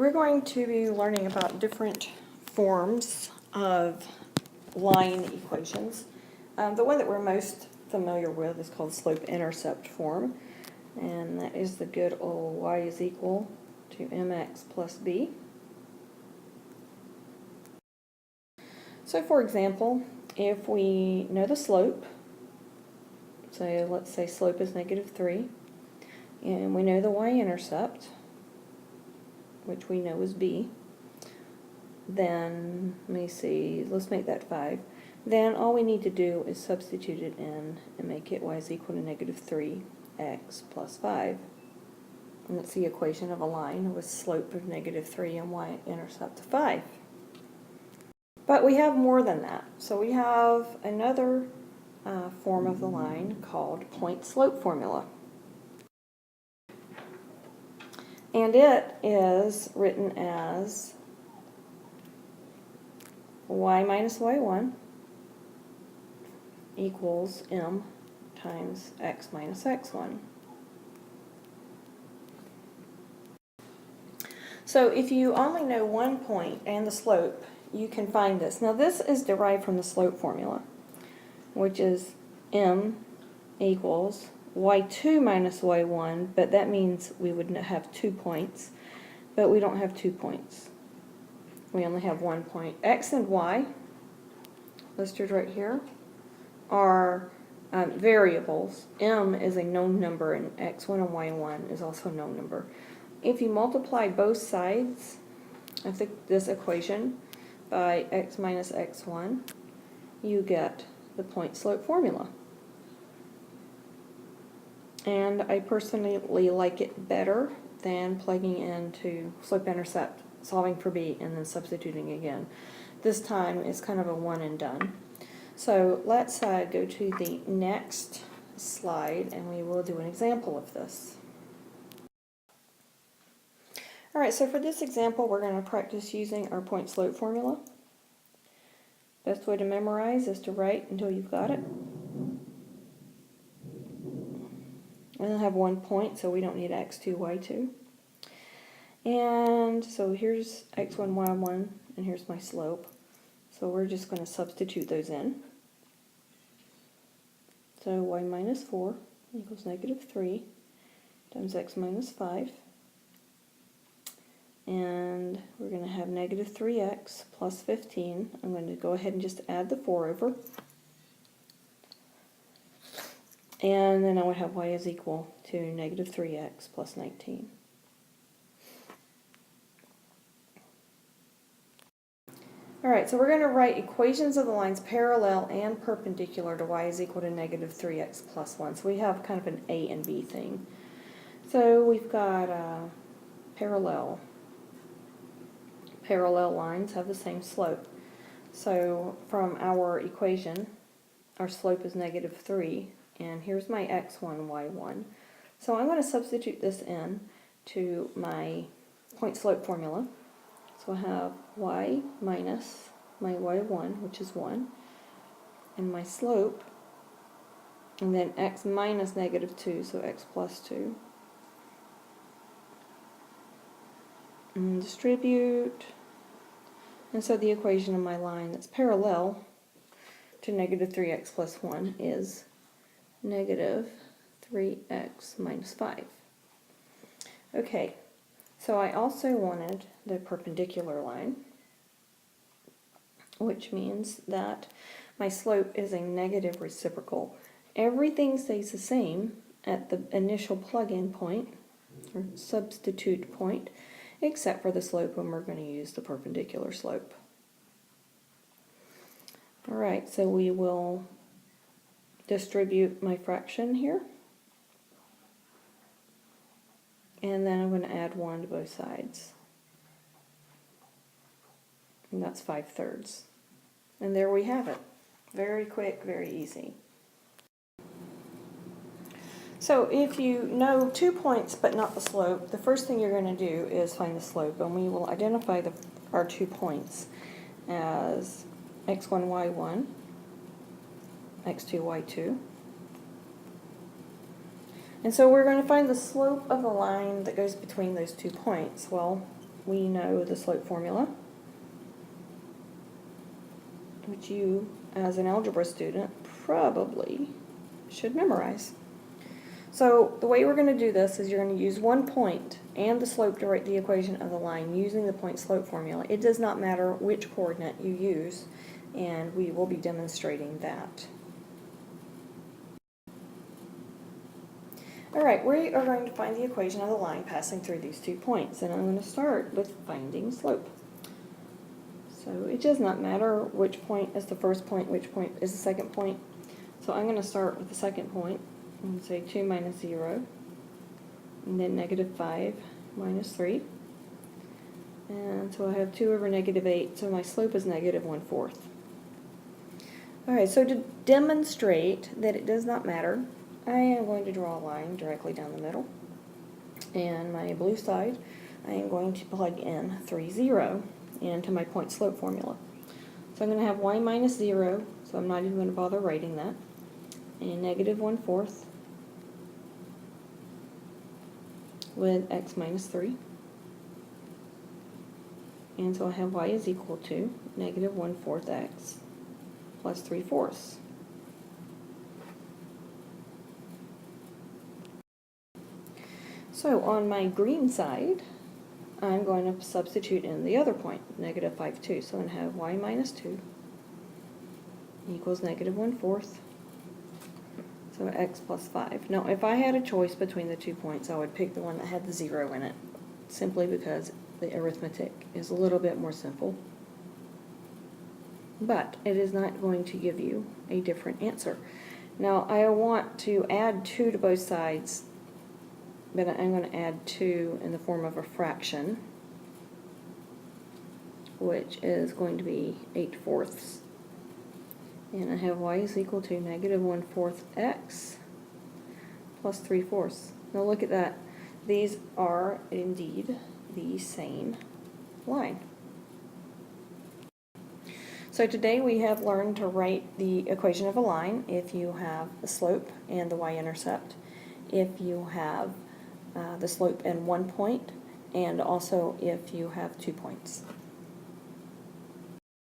We're going to be learning about different forms of line equations. The one that we're most familiar with is called slope-intercept form, and that is the good old y is equal to mx plus b. So for example, if we know the slope, so let's say slope is -3, and we know the y-intercept, which we know is b, then, let me see, let's make that 5. Then all we need to do is substitute it in and make it y is equal to -3x plus 5. And that's the equation of a line with slope of -3 and y-intercept of 5. But we have more than that. So we have another form of the line called point-slope formula. And it is written as y minus y1 equals m times x minus x1. So if you only know one point and the slope, you can find this. Now this is derived from the slope formula, which is m equals y2 minus y1, but that means we would have 2 points, but we don't have 2 points. We only have 1 point. X and y, listed right here, are variables. M is a known number, and x1 and y1 is also a known number. If you multiply both sides of this equation by x minus x1, you get the point-slope formula. And I personally like it better than plugging into slope-intercept, solving for b, and then substituting again. This time it's kind of a one and done. So let's go to the next slide and we will do an example of this. Alright, so for this example we're going to practice using our point-slope formula. Best way to memorize is to write until you've got it. I only have 1 point, so we don't need x2, y2. And so here's x1, y1, and here's my slope. So we're just going to substitute those in. So y minus 4 equals -3 times x minus 5. And we're going to have -3x plus 15. I'm going to go ahead and just add the 4 over. And then I would have y is equal to -3x plus 19. Alright, so we're going to write equations of the lines parallel and perpendicular to y is equal to -3x plus 1. So we have kind of an A and B thing. So we've got parallel. Parallel lines have the same slope. So from our equation, our slope is -3. And here's my x1, y1. So I'm going to substitute this in to my point-slope formula. So I have y minus my y1, which is 1, and my slope, and then x minus -2, so x plus 2. And distribute. And so the equation of my line that's parallel to -3x plus 1 is -3x minus 5. Okay, so I also wanted the perpendicular line, which means that my slope is a negative reciprocal. Everything stays the same at the initial plug-in point, or substitute point, except for the slope, and we're going to use the perpendicular slope. Alright, so we will distribute my fraction here, and then I'm going to add 1 to both sides, and that's 5/3. And there we have it. Very quick, very easy. So if you know 2 points but not the slope, the first thing you're going to do is find the slope, and we will identify our 2 points as x1, y1, x2, y2. And so we're going to find the slope of the line that goes between those 2 points. Well, we know the slope formula, which you, as an algebra student, probably should memorize. So the way we're going to do this is you're going to use one point and the slope to write the equation of the line using the point slope formula. It does not matter which coordinate you use, and we will be demonstrating that. Alright, we are going to find the equation of the line passing through these 2 points, and I'm going to start with finding slope. So it does not matter which point is the first point, which point is the second point. So I'm going to start with the second point and say 2 minus 0, and then negative 5 minus 3. And so I have 2 over negative 8, so my slope is negative 1/4. Alright, so to demonstrate that it does not matter, I am going to draw a line directly down the middle. And my blue side, I am going to plug in 3, 0 into my point slope formula. So I'm going to have y minus 0, so I'm not even going to bother writing that, and negative 1/4 with x minus 3. And so I have y is equal to negative 1/4 x plus 3/4. So on my green side, I'm going to substitute in the other point, negative 5, 2. So I'm going to have y minus 2 equals negative 1/4. So x plus 5. Now, if I had a choice between the 2 points, I would pick the one that had the 0 in it, simply because the arithmetic is a little bit more simple. But it is not going to give you a different answer. Now, I want to add 2 to both sides, but I'm going to add 2 in the form of a fraction, which is going to be 8/4. And I have y is equal to negative 1/4 x plus 3/4. Now look at that. These are indeed the same line. So today we have learned to write the equation of a line if you have the slope and the y-intercept, if you have the slope and 1 point, and also if you have 2 points.